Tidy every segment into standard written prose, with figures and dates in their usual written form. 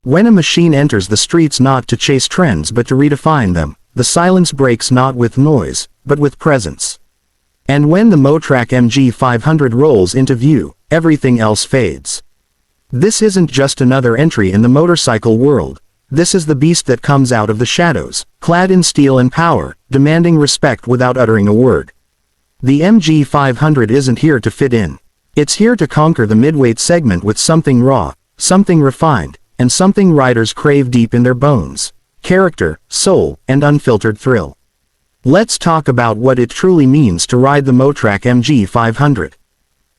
When a machine enters the streets not to chase trends but to redefine them, the silence breaks not with noise, but with presence. And when the Motrac MG500 rolls into view, everything else fades. This isn't just another entry in the motorcycle world. This is the beast that comes out of the shadows, clad in steel and power, demanding respect without uttering a word. The MG500 isn't here to fit in. It's here to conquer the midweight segment with something raw, something refined, and something riders crave deep in their bones: character, soul, and unfiltered thrill. Let's talk about what it truly means to ride the Motrac MG500.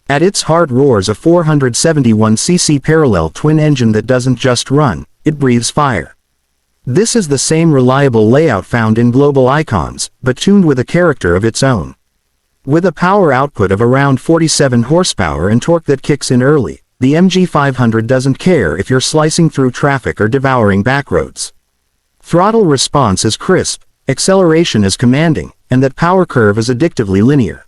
At its heart roars a 471cc parallel twin engine that doesn't just run, it breathes fire. This is the same reliable layout found in global icons, but tuned with a character of its own. With a power output of around 47 horsepower and torque that kicks in early, the MG500 doesn't care if you're slicing through traffic or devouring backroads. Throttle response is crisp, acceleration is commanding, and that power curve is addictively linear.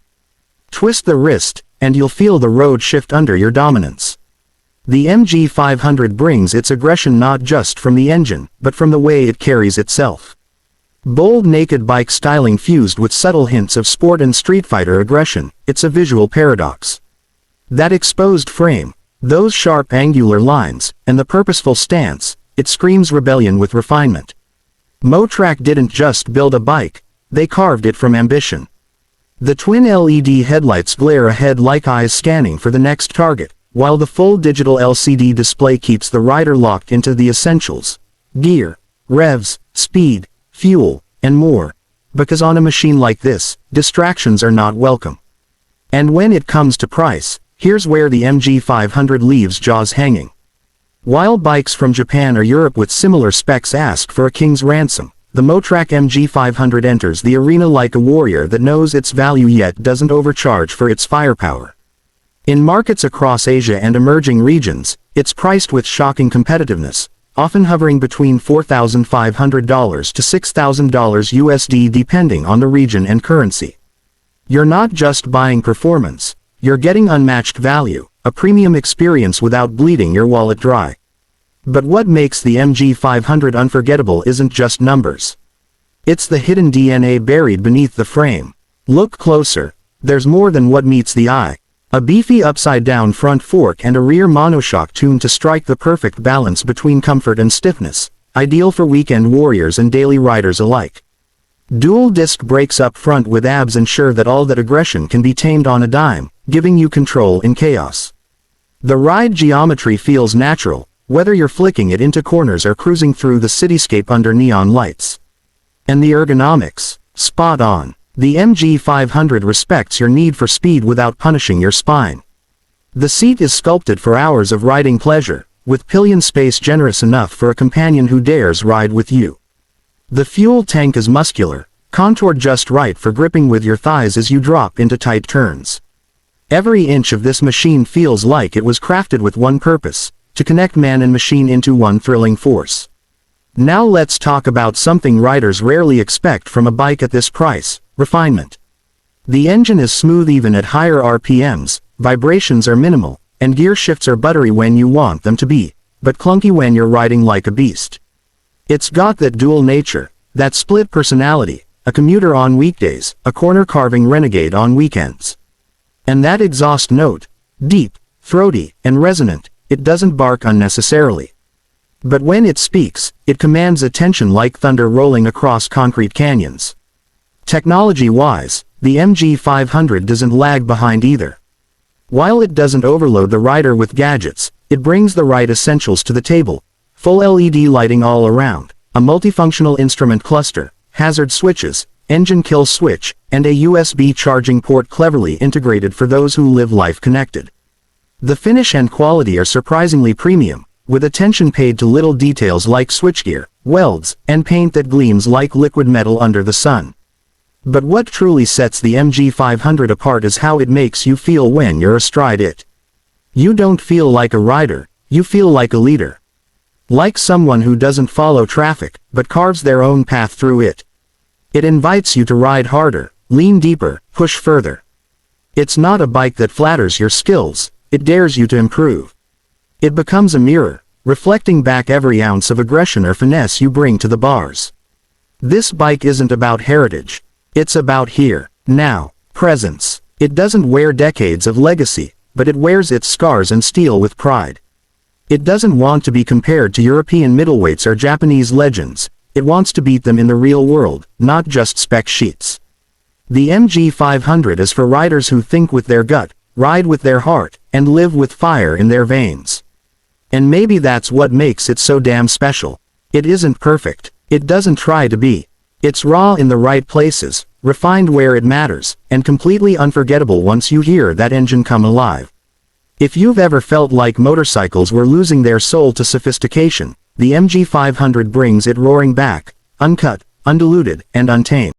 Twist the wrist, and you'll feel the road shift under your dominance. The MG500 brings its aggression not just from the engine, but from the way it carries itself. Bold naked bike styling fused with subtle hints of sport and Streetfighter aggression, it's a visual paradox. That exposed frame, those sharp angular lines, and the purposeful stance, it screams rebellion with refinement. Motrac didn't just build a bike, they carved it from ambition. The twin LED headlights glare ahead like eyes scanning for the next target, while the full digital LCD display keeps the rider locked into the essentials: gear, revs, speed, fuel, and more. Because on a machine like this, distractions are not welcome. And when it comes to price, here's where the MG500 leaves jaws hanging. While bikes from Japan or Europe with similar specs ask for a king's ransom, the Motrac MG500 enters the arena like a warrior that knows its value yet doesn't overcharge for its firepower. In markets across Asia and emerging regions, it's priced with shocking competitiveness, often hovering between $4,500 to $6,000 USD depending on the region and currency. You're not just buying performance, you're getting unmatched value, a premium experience without bleeding your wallet dry. But what makes the MG500 unforgettable isn't just numbers. It's the hidden DNA buried beneath the frame. Look closer, there's more than what meets the eye. A beefy upside-down front fork and a rear monoshock tuned to strike the perfect balance between comfort and stiffness, ideal for weekend warriors and daily riders alike. Dual disc brakes up front with ABS ensure that all that aggression can be tamed on a dime, giving you control in chaos. The ride geometry feels natural, whether you're flicking it into corners or cruising through the cityscape under neon lights. And the ergonomics, spot on. The MG500 respects your need for speed without punishing your spine. The seat is sculpted for hours of riding pleasure, with pillion space generous enough for a companion who dares ride with you. The fuel tank is muscular, contoured just right for gripping with your thighs as you drop into tight turns. Every inch of this machine feels like it was crafted with one purpose: to connect man and machine into one thrilling force. Now let's talk about something riders rarely expect from a bike at this price: refinement. The engine is smooth even at higher RPMs, vibrations are minimal, and gear shifts are buttery when you want them to be, but clunky when you're riding like a beast. It's got that dual nature, that split personality, a commuter on weekdays, a corner-carving renegade on weekends. And that exhaust note, deep, throaty, and resonant, it doesn't bark unnecessarily. But when it speaks, it commands attention like thunder rolling across concrete canyons. Technology-wise, the MG500 doesn't lag behind either. While it doesn't overload the rider with gadgets, it brings the right essentials to the table: full LED lighting all around, a multifunctional instrument cluster, hazard switches, engine kill switch, and a USB charging port cleverly integrated for those who live life connected. The finish and quality are surprisingly premium, with attention paid to little details like switchgear, welds, and paint that gleams like liquid metal under the sun. But what truly sets the MG500 apart is how it makes you feel when you're astride it. You don't feel like a rider, you feel like a leader. Like someone who doesn't follow traffic, but carves their own path through it. It invites you to ride harder, lean deeper, push further. It's not a bike that flatters your skills, it dares you to improve. It becomes a mirror, reflecting back every ounce of aggression or finesse you bring to the bars. This bike isn't about heritage. It's about here, now, presence. It doesn't wear decades of legacy, but it wears its scars and steel with pride. It doesn't want to be compared to European middleweights or Japanese legends. It wants to beat them in the real world, not just spec sheets. The MG500 is for riders who think with their gut, ride with their heart, and live with fire in their veins. And maybe that's what makes it so damn special. It isn't perfect. It doesn't try to be. It's raw in the right places, refined where it matters, and completely unforgettable once you hear that engine come alive. If you've ever felt like motorcycles were losing their soul to sophistication, the MG500 brings it roaring back, uncut, undiluted, and untamed.